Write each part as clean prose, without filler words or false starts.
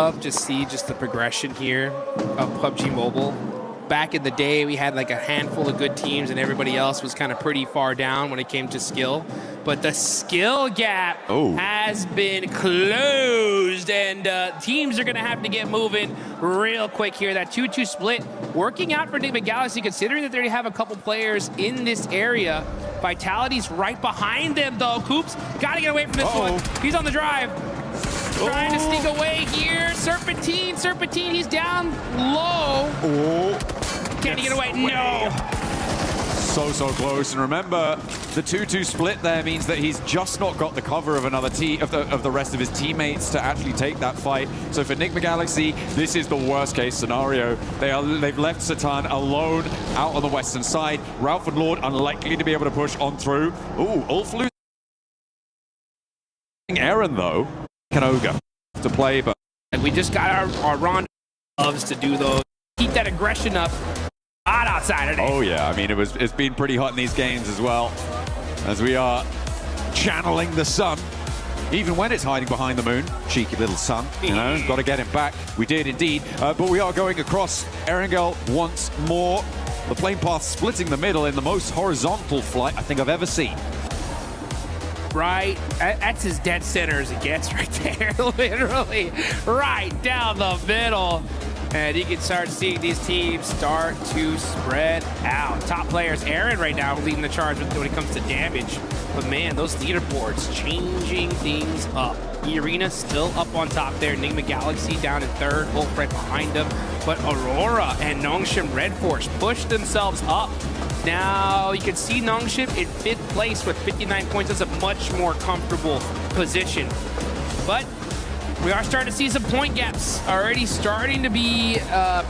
love to see just the progression here of PUBG Mobile. Back in the day, we had like a handful of good teams and everybody else was kind of pretty far down when it came to skill. But the skill gap has been closed, and teams are going to have to get moving real quick here. That 2-2 split working out for EWC, considering that they have a couple players in this area. Vitality's right behind them, though. Coops got to get away from this one. He's on the drive. Trying to sneak away here. Serpentine, he's down low. Can he get away? No. So close. And remember, the 2-2 split there means that he's just not got the cover of another of the rest of his teammates to actually take that fight. So for EWC, this is the worst case scenario. They've left Satan alone out on the western side. Ralph and Lord unlikely to be able to push on through. Ulf losing Aaron though. Kanoga to play, but we just got our Ron loves to do those. Keep that aggression up. Hot outside today. Oh yeah, I mean it's been pretty hot in these games as well, as we are channeling the sun, even when it's hiding behind the moon. Cheeky little sun, you know. Got to get him back. We did indeed, but we are going across Erangel once more. The plane path splitting the middle in the most horizontal flight I think I've ever seen. Right, that's as dead center as it gets right there, literally right down the middle. And you can start seeing these teams start to spread out. Top players, Aaron right now leading the charge when it comes to damage. But man, those leaderboards changing things up. E-Arena still up on top there. EWC down in third, Wolf right behind them. But Aurora and Nongshim Red Force pushed themselves up. Now you can see Nongshim in 5th place with 59 points. That's a much more comfortable position. But we are starting to see some point gaps already starting to be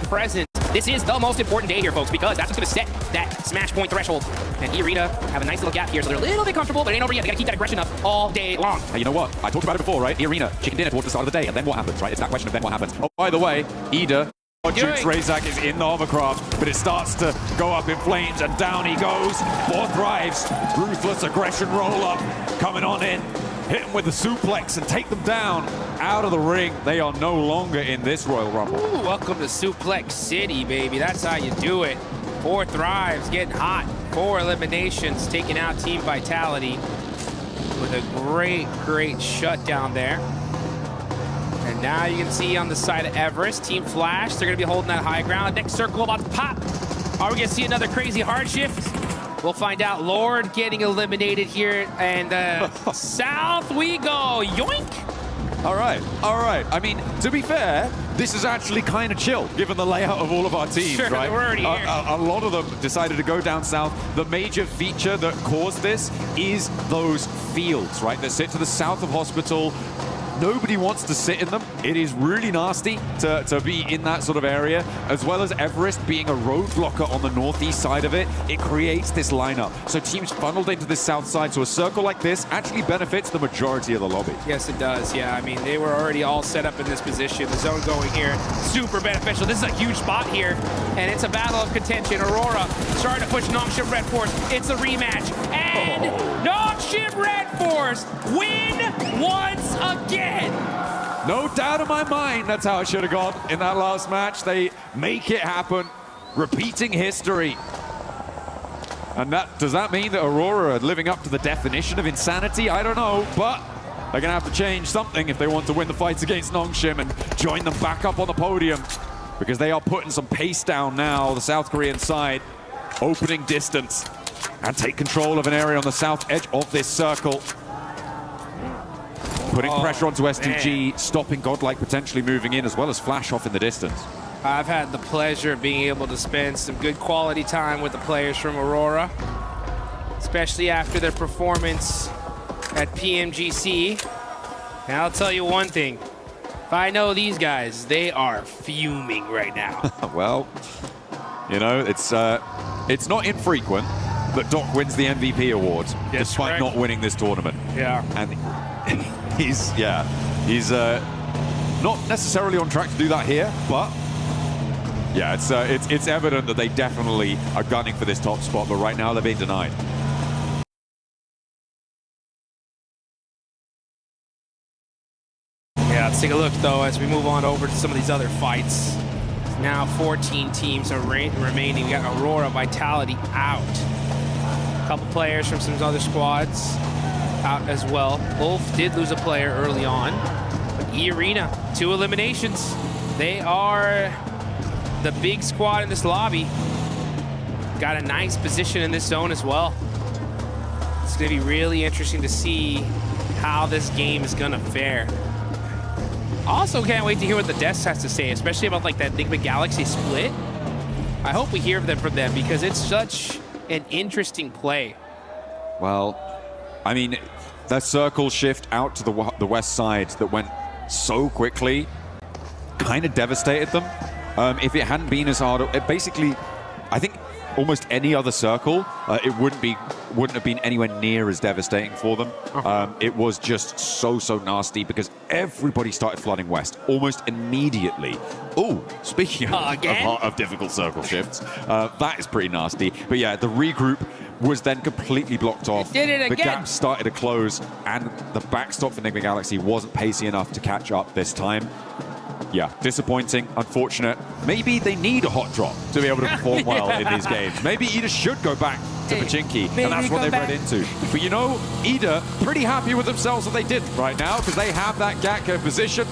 present. This is the most important day here, folks, because that's what's going to set that smash point threshold. And E-Arena have a nice little gap here, so they're a little bit comfortable, but it ain't over yet. They got to keep that aggression up all day long. Hey, you know what? I talked about it before, right? E-Arena, chicken dinner towards the start of the day, and then what happens, right? It's that question of then what happens. Oh, by the way, Ida, Jukes Razak is in the hovercraft, but it starts to go up in flames, and down he goes. 4 thrives. Ruthless aggression roll-up coming on in. Hit them with the suplex and take them down out of the ring. They are no longer in this Royal Rumble. Ooh, welcome to Suplex City, baby. That's how you do it. 4 thrives, getting hot. 4 eliminations, taking out Team Vitality with a great shutdown there. And now you can see on the side of Everest, Team Flash, they're going to be holding that high ground. Next circle about to pop. Are we going to see another crazy hard shift? We'll find out. Lord getting eliminated here, and south we go. Yoink! All right. I mean, to be fair, this is actually kind of chill, given the layout of all of our teams, sure, right? We're already here. A lot of them decided to go down south. The major feature that caused this is those fields, right, that sit to the south of Hospital. Nobody wants to sit in them. It is really nasty to be in that sort of area, as well as Everest being a roadblocker on the northeast side of it. It creates this lineup. So teams funneled into this south side, so a circle like this actually benefits the majority of the lobby. Yes, it does. Yeah, I mean, they were already all set up in this position. The zone going here, super beneficial. This is a huge spot here, and it's a battle of contention. Aurora starting to push Nongshim Red Force. It's a rematch, and Nongshim Red Force win once again. No doubt in my mind that's how it should have gone in that last match. They make it happen, repeating history. And does that mean that Aurora are living up to the definition of insanity? I don't know, but they're gonna have to change something if they want to win the fights against Nongshim and join them back up on the podium, because they are putting some pace down now, the South Korean side, opening distance and take control of an area on the south edge of this circle. Putting pressure onto S2G, stopping Godlike potentially moving in, as well as Flash off in the distance. I've had the pleasure of being able to spend some good quality time with the players from Aurora, especially after their performance at PMGC. And I'll tell you one thing, if I know these guys, they are fuming right now. Well, you know, it's not infrequent that Doc wins the MVP award, despite not winning this tournament. Yeah. And he's not necessarily on track to do that here, but yeah, it's evident that they definitely are gunning for this top spot, but right now they're being denied. Yeah, Let's take a look, though, as we move on over to some of these other fights. Now 14 teams are remaining. We got Aurora, Vitality out. A couple players from some other squads out as well. Wolf did lose a player early on. But E-Arena, 2 eliminations. They are the big squad in this lobby. Got a nice position in this zone as well. It's going to be really interesting to see how this game is going to fare. Also can't wait to hear what the Deaths has to say, especially about like that Enigma Galaxy split. I hope we hear from them because it's such an interesting play. Well, I mean, that circle shift out to the west side that went so quickly kind of devastated them. If it hadn't been as hard, it basically, I think almost any other circle, it wouldn't have been anywhere near as devastating for them. It was just so nasty because everybody started flooding west almost immediately. Oh, speaking of difficult circle shifts, that is pretty nasty. But yeah, the regroup was then completely blocked off. It did it again. The gap started to close, and the backstop for Enigma Galaxy wasn't pacey enough to catch up this time. Yeah, disappointing, unfortunate. Maybe they need a hot drop to be able to perform well in these games. Maybe Ida should go back to Pachinki, and that's what they've read into. But you know, Ida pretty happy with themselves that they did right now because they have that Gakko position.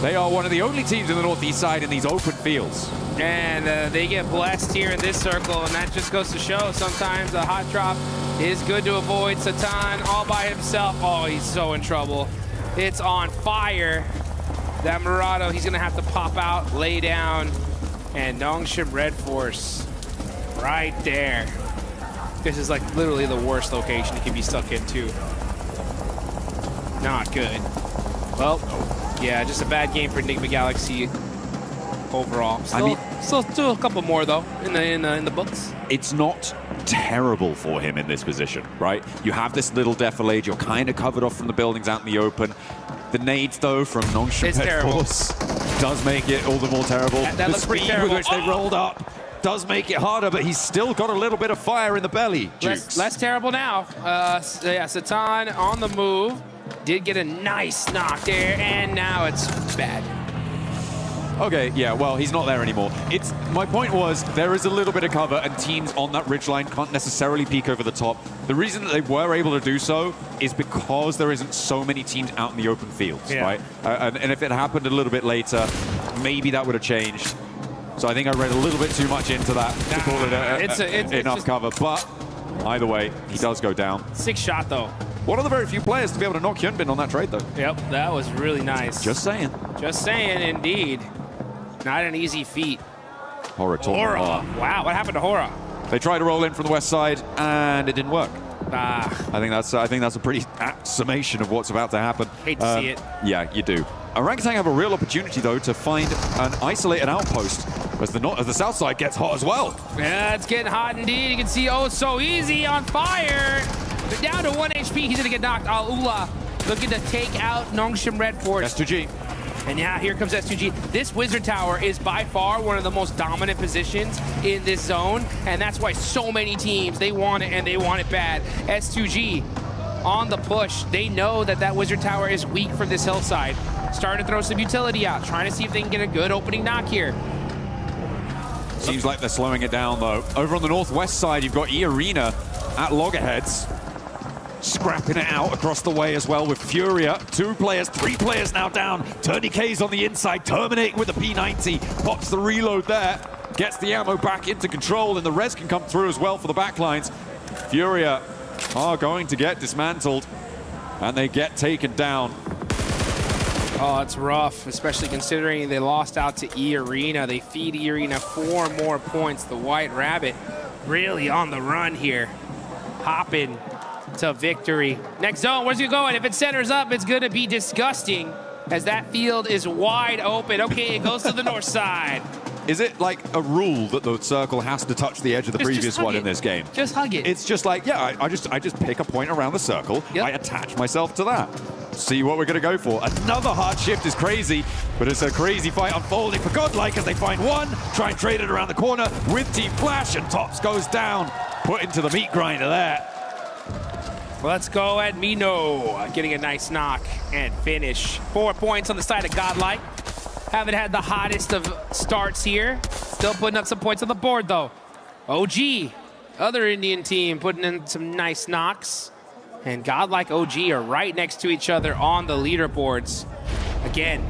They are one of the only teams in the northeast side in these open fields. And they get blessed here in this circle, and that just goes to show sometimes a hot drop is good to avoid. Satan all by himself. Oh, he's so in trouble. It's on fire. That Murado, he's going to have to pop out, lay down, and Nongshim Red Force right there. This is like literally the worst location he could be stuck into. Not good. Well, yeah, just a bad game for Enigma Galaxy overall. Still a couple more though in the books. It's not terrible for him in this position, right? You have this little defilade, you're kind of covered off from the buildings out in the open. The nades, though, from Nongshim Red Force does make it all the more terrible. That the looks pretty speed terrible. with which they rolled up does make it harder, but he's still got a little bit of fire in the belly, Jukes. Less terrible now. Yeah, Satan on the move. Did get a nice knock there, and now it's bad. Okay, yeah, well, he's not there anymore. My point was, there is a little bit of cover, and teams on that ridgeline can't necessarily peek over the top. The reason that they were able to do so is because there isn't so many teams out in the open fields, right? And if it happened a little bit later, maybe that would have changed. So I think I read a little bit too much into that to call it enough cover. But either way, he does go down. 6 shot, though. One of the very few players to be able to knock Hyunbin on that trade, though. Yep, that was really nice. Just saying. Just saying, indeed. Not an easy feat. Hora. Wow, what happened to Hora? They tried to roll in from the west side, and it didn't work. I think that's a pretty apt summation of what's about to happen. Hate to see it. Yeah, you do. Orangutan have a real opportunity, though, to find an isolated outpost as the south side gets hot as well. Yeah, it's getting hot indeed. You can see so easy on fire. They're down to 1 HP. He's going to get knocked. Al-Ula looking to take out Nongshim Red Force. S2G. And yeah, here comes S2G. This Wizard Tower is by far one of the most dominant positions in this zone, and that's why so many teams, they want it, and they want it bad. S2G on the push. They know that Wizard Tower is weak from this hillside. Starting to throw some utility out, trying to see if they can get a good opening knock here. Seems like they're slowing it down, though. Over on the northwest side, you've got E-Arena at loggerheads. Scrapping it out across the way as well with Furia. 2 players, 3 players now down. Tourniquet's on the inside, terminating with the P90. Pops the reload there. Gets the ammo back into control, and the res can come through as well for the backlines. Furia are going to get dismantled, and they get taken down. Oh, it's rough, especially considering they lost out to E-Arena. They feed E-Arena 4 more points. The White Rabbit really on the run here. Hopping to victory. Next zone, where's he going? If it centers up, it's going to be disgusting as that field is wide open. Okay, it goes to the north side. Is it like a rule that the circle has to touch the edge of the previous one in this game? Just hug it. It's just like, yeah, I just pick a point around the circle. Yep. I attach myself to that. See what we're going to go for. Another hard shift is crazy, but it's a crazy fight unfolding for Godlike as they find one, try and trade it around the corner with Team Flash, and Tops goes down. Put into the meat grinder there. Let's go at Mino, getting a nice knock and finish. 4 points on the side of Godlike. Haven't had the hottest of starts here. Still putting up some points on the board, though. OG, other Indian team, putting in some nice knocks. And Godlike OG are right next to each other on the leaderboards. Again,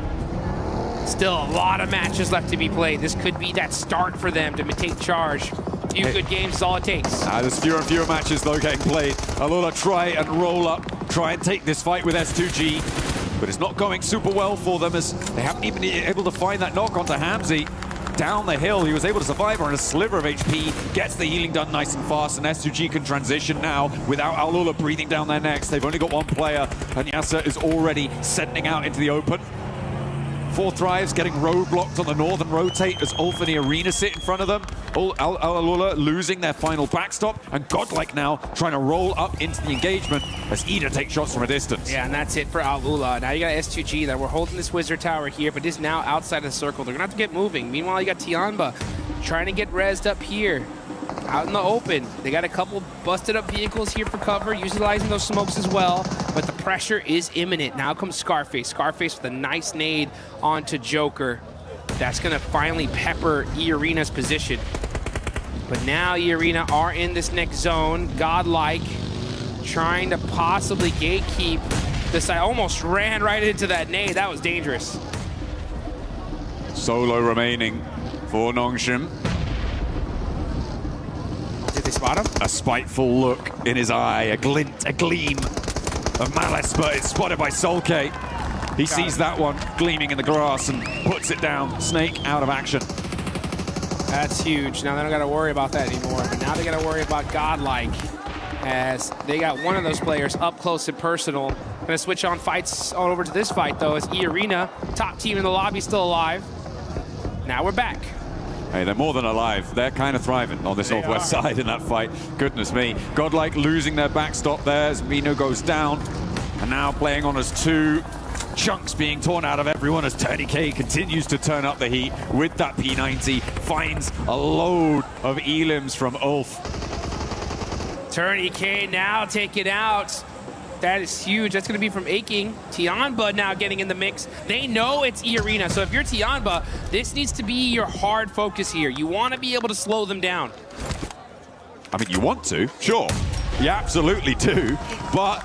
still a lot of matches left to be played. This could be that start for them to take charge. A few good games is all it takes. There's fewer and fewer matches, though, getting played. Alula try and roll up, try and take this fight with S2G. But it's not going super well for them, as they haven't even been able to find that knock onto Hamzy. Down the hill, he was able to survive on a sliver of HP, gets the healing done nice and fast, and S2G can transition now without Alula breathing down their necks. They've only got one player, and Yasser is already sending out into the open. 4 Thrives getting roadblocked on the northern rotate as Ulf and the Arena sit in front of them. Alula losing their final backstop, and Godlike now trying to roll up into the engagement as Ida takes shots from a distance. Yeah, and that's it for Alula. Now you got S2G that we're holding this Wizard Tower here, but is now outside of the circle. They're gonna have to get moving. Meanwhile, you got Tianba trying to get rezzed up here. Out in the open. They got a couple busted up vehicles here for cover, utilizing those smokes as well, but the pressure is imminent. Now comes Scarface. Scarface with a nice nade onto Joker. That's gonna finally pepper E-Arena's position. But now E-Arena are in this next zone. Godlike trying to possibly gatekeep this. I almost ran right into that nade. That was dangerous. Solo remaining for Nongshim. Did they spot him? A spiteful look in his eye, a glint, a gleam of malice, but it's spotted by Solke. He sees that one gleaming in the grass and puts it down. Snake out of action. That's huge. Now they don't got to worry about that anymore, but now they got to worry about Godlike, as they got one of those players up close and personal. Gonna switch on fights all over to this fight, though, as E-Arena, top team in the lobby, still alive. Now we're back. Hey, they're more than alive. They're kind of thriving on this northwest side in that fight. Goodness me. Godlike losing their backstop there as Mino goes down. And now playing on as 2. Chunks being torn out of everyone as TourneyK continues to turn up the heat with that P90. Finds a load of elims from Ulf. TourneyK now taken out. That is huge. That's going to be from Aching. Tianba now getting in the mix. They know it's E-Arena, so if you're Tianba, this needs to be your hard focus here. You want to be able to slow them down. I mean, you want to, sure. You absolutely do, but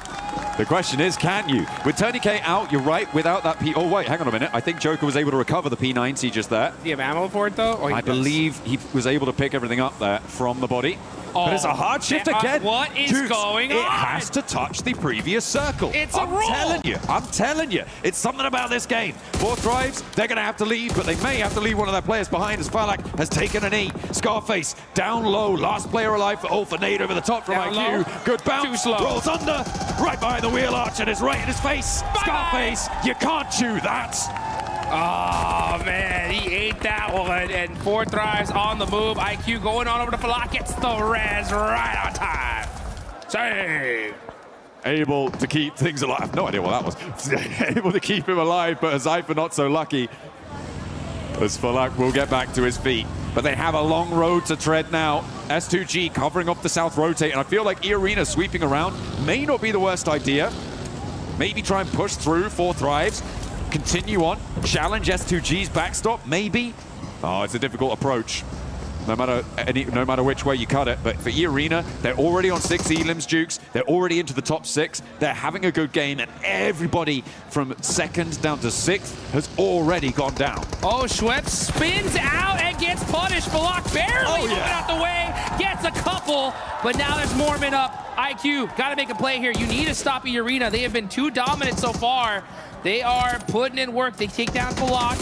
the question is, can you? With TourneyK out, you're right, without that P... Oh, wait, hang on a minute. I think Joker was able to recover the P90 just there. Do you have ammo for it, though? Or I believe he was able to pick everything up there from the body. But it's a hard shift again. What is going on? It has to touch the previous circle. It's a roll. I'm telling you. It's something about this game. 4 Thrives, they're going to have to leave, but they may have to leave one of their players behind as Falak has taken a knee. Scarface down low. Last player alive for Ulf. A nade over the top from down IQ. Low. Good bounce. Too slow. Rolls under. Right behind the wheel arch, and it's right in his face. Bye. Scarface, you can't chew that. Oh, man, he ate that one. And 4 Thrives on the move. IQ going on over to Falak. Gets the res right on time. Save. Able to keep things alive. No idea what that was. Able to keep him alive, but Azaifa not so lucky. As Falak will get back to his feet. But they have a long road to tread now. S2G covering off the south rotate, and I feel like E-Arena sweeping around may not be the worst idea. Maybe try and push through 4 Thrives. Continue on, challenge S2G's backstop, maybe. Oh, it's a difficult approach, no matter which way you cut it. But for E-Arena, they're already on 6 elims, Dukes. They're already into the top 6. They're having a good game, and everybody from 2nd down to 6th has already gone down. Oh, Schweppes spins out and gets punished. Falak barely moving out the way, gets a couple, but now there's Mormon up. IQ, got to make a play here. You need to stop E-Arena. They have been too dominant so far. They are putting in work. They take down Falak.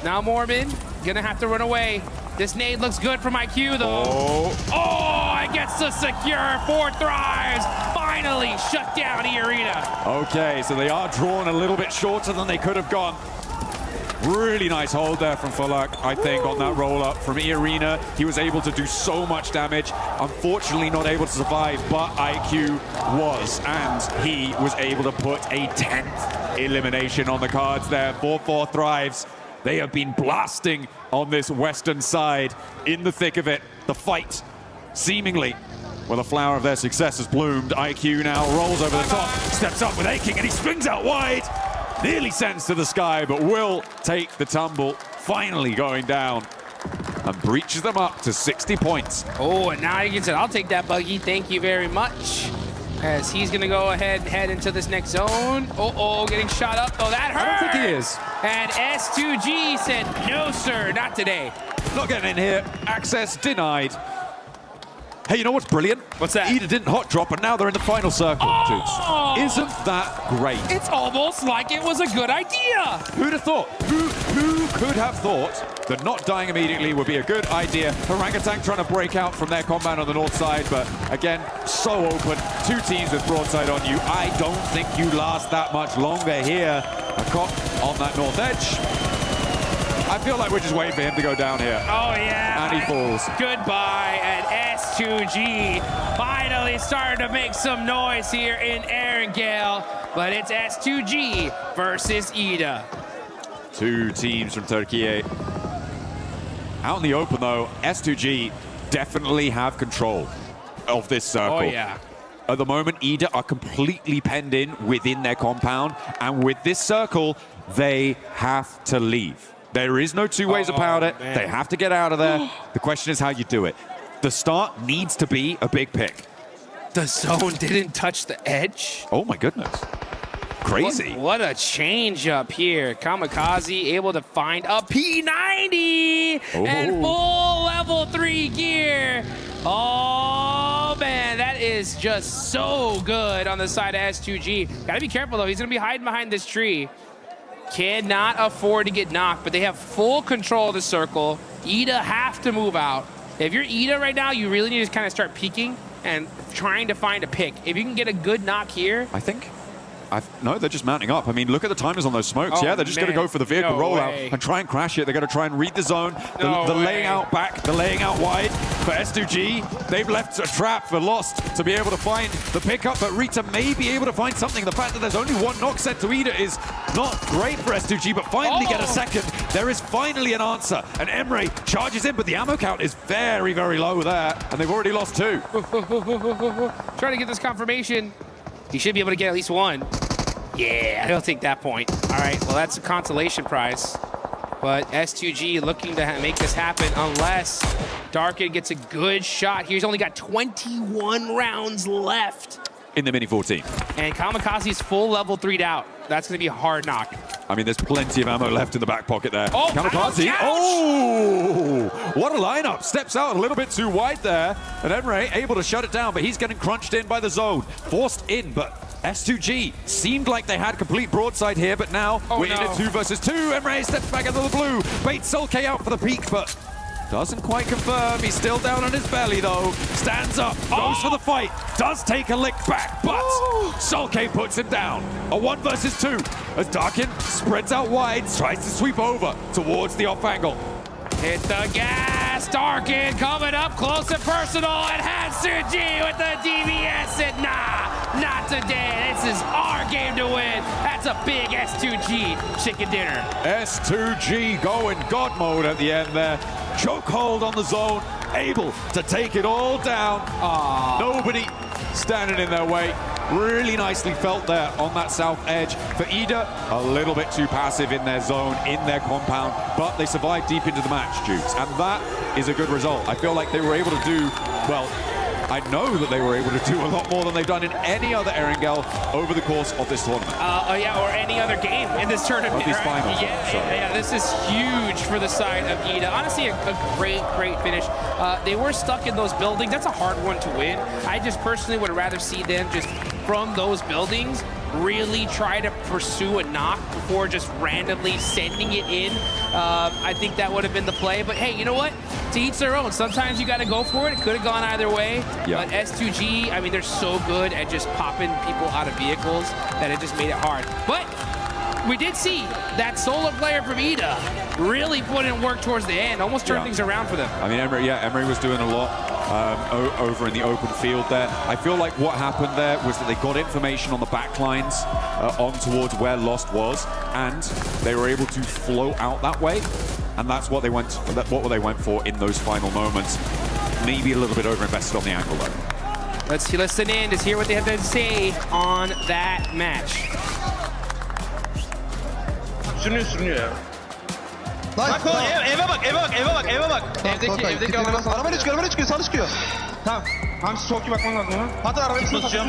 Now Mormon gonna have to run away. This nade looks good from IQ though. Oh, it gets to secure. 4 Thrives finally shut down E-Arena. Okay, so they are drawn a little bit shorter than they could have gone. Really nice hold there from Falak, I think, on that roll-up from E-Arena. He was able to do so much damage. Unfortunately, not able to survive, but IQ was, and he was able to put a 10th elimination on the cards there for 4 Thrives. They have been blasting on this western side in the thick of it. The fight, seemingly, Well, the flower of their success has bloomed. IQ now rolls over the top, steps up with Aching, and he springs out wide. Nearly sends to the sky, but will take the tumble, finally going down, and breaches them up to 60 points. Oh, and now he gets it. I'll take that, Buggy. Thank you very much. As he's going to go ahead and head into this next zone. Uh-oh, getting shot up. Oh, that hurt. I don't think he is. And S2G said, no, sir, not today. Not getting in here. Access denied. Hey, you know what's brilliant? What's that? Ida didn't hot drop, and now they're in the final circle. Oh! Isn't that great? It's almost like it was a good idea. Who'd have thought? Who could have thought that not dying immediately would be a good idea? Orangutan trying to break out from their compound on the north side, but again, so open. Two teams with broadside on you. I don't think you last that much longer here. A cop on that north edge. I feel like we're just waiting for him to go down here. Oh, yeah. And he falls. Goodbye, and S2G finally starting to make some noise here in Erangel, but it's S2G versus Ida. Two teams from Turkey. Out in the open, though, S2G definitely have control of this circle. Oh, yeah. At the moment, Ida are completely penned in within their compound, and with this circle, they have to leave. There is no two ways about it. Man. They have to get out of there. The question is how you do it. The start needs to be a big pick. The zone didn't touch the edge. Oh my goodness. Crazy. What a change up here. Kamikaze able to find a P90 and full level 3 gear. Oh man, that is just so good on the side of S2G. Gotta be careful though, he's gonna be hiding behind this tree. Cannot afford to get knocked, but they have full control of the circle. Ida have to move out. If you're Ida right now, you really need to kind of start peeking and trying to find a pick. If you can get a good knock here. I think. No, they're just mounting up. I mean, look at the timers on those smokes. Oh, yeah, they're just going to go for the vehicle rollout way. and try and crash it. They're going to try and read the zone. The laying out back, the laying out wide for S2G. They've left a trap for Lost to be able to find the pickup, but Rita may be able to find something. The fact that there's only one knock sent to Ida is not great for S2G, but finally get a second. There is finally an answer, and Emre charges in, but the ammo count is very, very low there, and they've already lost two. Trying to get this confirmation. He should be able to get at least one. Yeah, he'll take that point. All right, well, that's a consolation prize. But S2G looking to make this happen unless Darkin gets a good shot here. He's only got 21 rounds left. In the Mini 14. And Kamikaze's full level 3'd out. That's going to be a hard knock. I mean, there's plenty of ammo left in the back pocket there. Oh, Kamikaze. ouch, ouch. Oh, what a lineup. Steps out a little bit too wide there. And Emre able to shut it down, but he's getting crunched in by the zone. Forced in, but S2G seemed like they had complete broadside here, but now we're in a 2 versus 2. Emre steps back into the blue. Baits Sulke out for the peak, but doesn't quite confirm. He's still down on his belly, though. Stands up, goes for the fight. Does take a lick back, but Sulke puts him down. A 1 versus 2 as Darkin spreads out wide, tries to sweep over towards the off angle. Hit the gas. Darkin coming up close and personal, and S2G with the DVS. And nah, not today. This is our game to win. That's a big S2G chicken dinner. S2G going God mode at the end there. Chokehold on the zone, able to take it all down. Nobody standing in their way. Really nicely felt there on that south edge. For Ida, a little bit too passive in their zone, in their compound, but they survived deep into the match, Jukes, and that is a good result. I feel like they were able to do, well, I know that they were able to do a lot more than they've done in any other Erangel over the course of this tournament. Yeah, or any other game in this tournament. Of these finals. Yeah, this is huge for the side of Ida. Honestly, a great finish. They were stuck in those buildings. That's a hard one to win. I just personally would rather see them just from those buildings really try to pursue a knock before just randomly sending it in. I think that would have been the play, but hey, you know what? To each their own. Sometimes you got to go for it. It could have gone either way, but S2G, I mean, they're so good at just popping people out of vehicles that it just made it hard. But we did see that solo player from Ida really put in work towards the end, almost turned things around for them. I mean, Emery was doing a lot over in the open field there. I feel like what happened there was that they got information on the back lines on towards where Lost was, and they were able to flow out that way, and that's what they went for in those final moments. Maybe a little bit overinvested on the angle though. Let's listen in to hear what they have to say on that match. Sürünüyor ya. Bak Bak eve bak. Evdeki Arabaya çıkıyor, sağ çıkıyor. Tamam. Hamsi çok iyi bakman lazım ona. Hatta arabaya Bakacağım.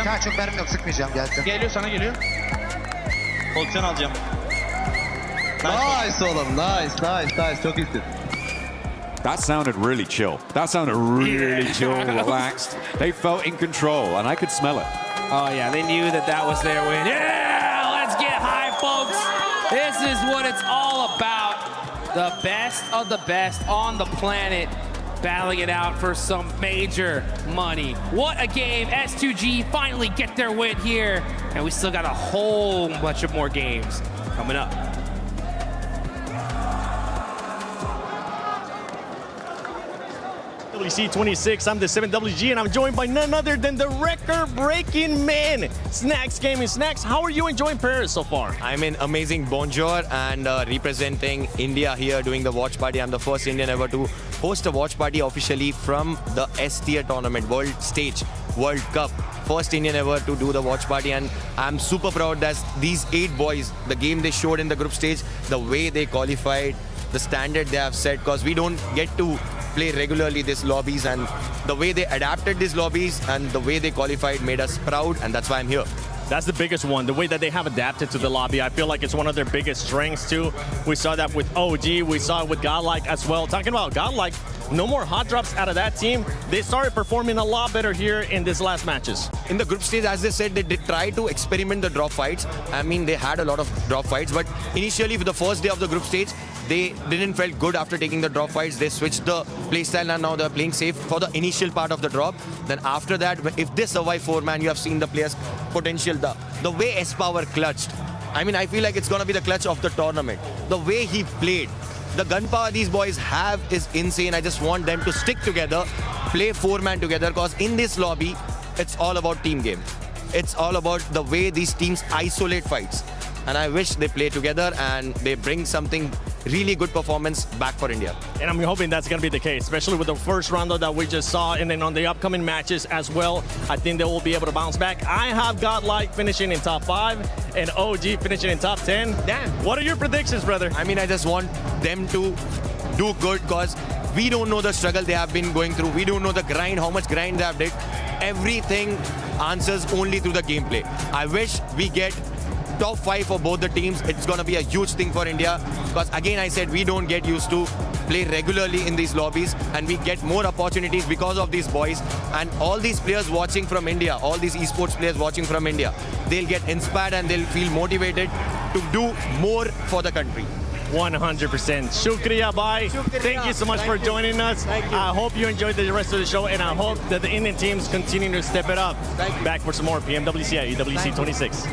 Ha, çok mermim yok, sıkmayacağım, gelsin. Geliyor sana geliyor. Pozisyon alacağım. Nice oğlum, nice. Çok iyisin. That sounded really chill. That sounded really chill, relaxed. They felt in control, and I could smell it. Oh yeah, they knew that that was their win. Yeah, let's get high, folks. This is what it's all about. The best of the best on the planet, battling it out for some major money. What a game. S2G finally get their win here, and we still got a whole bunch of more games coming up. EWC 26, I'm the 7WG, and I'm joined by none other than the record-breaking man, Snacks Gaming. Snacks, how are you enjoying Paris so far? I'm in amazing bonjour and representing India here doing the watch party. I'm the first Indian ever to host a watch party officially from the S-tier tournament, World Stage, World Cup. First Indian ever to do the watch party, and I'm super proud that these 8 boys, the game they showed in the group stage, the way they qualified, the standard they have set, because we don't get to play regularly these lobbies, and the way they adapted these lobbies and the way they qualified made us proud, and that's why I'm here. That's the biggest one, the way that they have adapted to the lobby. I feel like it's one of their biggest strengths too. We saw that with OG, we saw it with Godlike as well. Talking about Godlike, no more hot drops out of that team. They started performing a lot better here in these last matches. In the group stage, as they said, they did try to experiment the drop fights. I mean, they had a lot of drop fights, but initially for the first day of the group stage, they didn't felt good after taking the drop fights. They switched the playstyle, and now they're playing safe for the initial part of the drop. Then after that, if they survive 4-man, you have seen the players' potential. The way S-Power clutched. I mean, I feel like it's going to be the clutch of the tournament. The way he played. The gunpower these boys have is insane. I just want them to stick together, play 4-man together, because in this lobby, it's all about team game. It's all about the way these teams isolate fights. And I wish they play together and they bring something really good performance back for India. And I'm hoping that's going to be the case, especially with the first round that we just saw, and then on the upcoming matches as well. I think they will be able to bounce back. I have Godlike finishing in top 5 and OG finishing in top 10. Damn. What are your predictions, brother? I mean, I just want them to do good, because we don't know the struggle they have been going through. We don't know the grind, how much grind they have did. Everything answers only through the gameplay. I wish we get top 5 for both the teams. It's going to be a huge thing for India, because again, I said we don't get used to play regularly in these lobbies, and we get more opportunities because of these boys. And all these players watching from India, all these esports players watching from India, they'll get inspired and they'll feel motivated to do more for the country. 100%. Shukriya, bye. Thank you so much for joining us. I hope you enjoyed the rest of the show, and I hope that the Indian teams continue to step it up. Back for some more PMWC at EWC 26.